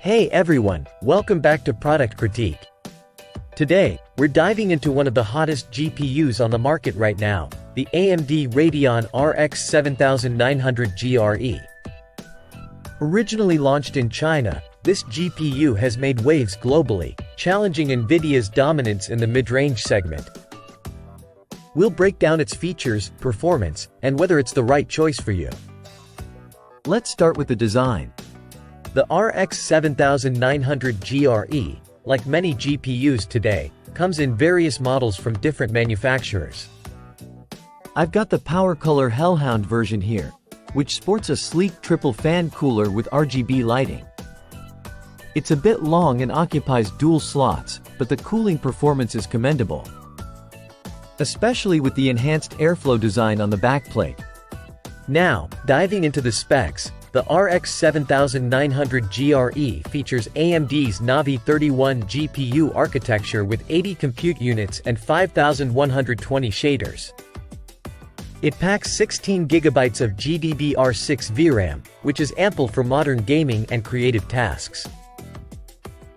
Hey everyone, welcome back to Product Critique. Today, we're diving into one of the hottest GPUs on the market right now, the AMD Radeon RX 7900 GRE. Originally launched in China, this GPU has made waves globally, challenging NVIDIA's dominance in the mid-range segment. We'll break down its features, performance, and whether it's the right choice for you. Let's start with the design. The RX 7900 GRE, like many GPUs today, comes in various models from different manufacturers. I've got the PowerColor Hellhound version here, which sports a sleek triple fan cooler with RGB lighting. It's a bit long and occupies dual slots, but the cooling performance is commendable, especially with the enhanced airflow design on the backplate. Now, diving into the specs, the RX 7900 GRE features AMD's Navi 31 GPU architecture with 80 compute units and 5120 shaders. It packs 16 GB of GDDR6 VRAM, which is ample for modern gaming and creative tasks.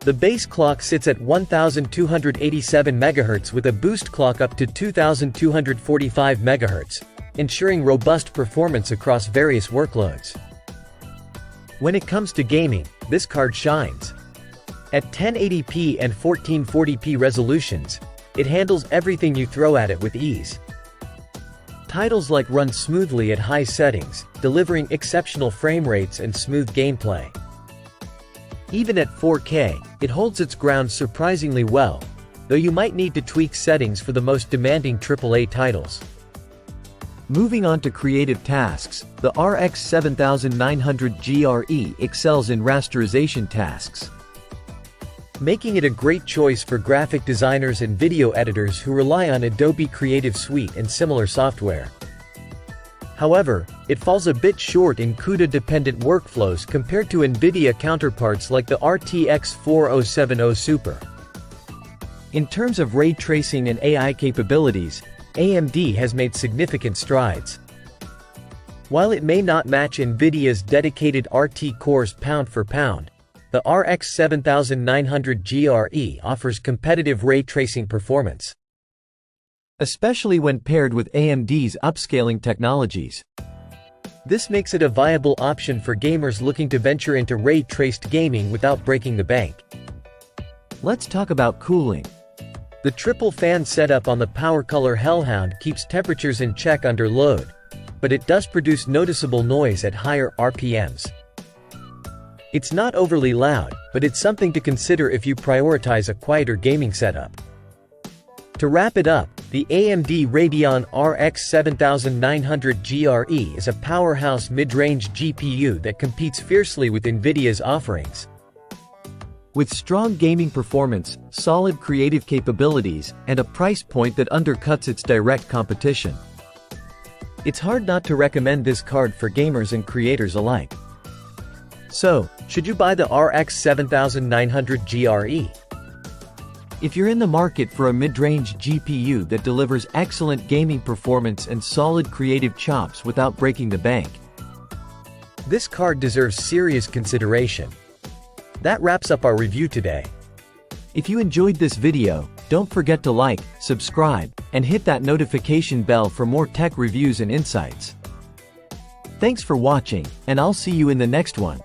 The base clock sits at 1287 MHz with a boost clock up to 2245 MHz, ensuring robust performance across various workloads. When it comes to gaming, this card shines. At 1080p and 1440p resolutions, it handles everything you throw at it with ease. Titles like run smoothly at high settings, delivering exceptional frame rates and smooth gameplay. Even at 4K, it holds its ground surprisingly well, though you might need to tweak settings for the most demanding AAA titles. Moving on to creative tasks, the RX 7900 GRE excels in rasterization tasks, making it a great choice for graphic designers and video editors who rely on Adobe Creative Suite and similar software. However, it falls a bit short in CUDA-dependent workflows compared to NVIDIA counterparts like the RTX 4070 Super. In terms of ray tracing and AI capabilities, AMD has made significant strides. While it may not match NVIDIA's dedicated RT cores pound for pound, the RX 7900 GRE offers competitive ray tracing performance, especially when paired with AMD's upscaling technologies. This makes it a viable option for gamers looking to venture into ray-traced gaming without breaking the bank. Let's talk about cooling. The triple fan setup on the PowerColor Hellhound keeps temperatures in check under load, but it does produce noticeable noise at higher RPMs. It's not overly loud, but it's something to consider if you prioritize a quieter gaming setup. To wrap it up, the AMD Radeon RX 7900 GRE is a powerhouse mid-range GPU that competes fiercely with NVIDIA's offerings. With strong gaming performance, solid creative capabilities, and a price point that undercuts its direct competition, it's hard not to recommend this card for gamers and creators alike. So, should you buy the RX 7900 GRE? If you're in the market for a mid-range GPU that delivers excellent gaming performance and solid creative chops without breaking the bank, this card deserves serious consideration. That wraps up our review today. If you enjoyed this video, don't forget to like, subscribe, and hit that notification bell for more tech reviews and insights. Thanks for watching, and I'll see you in the next one.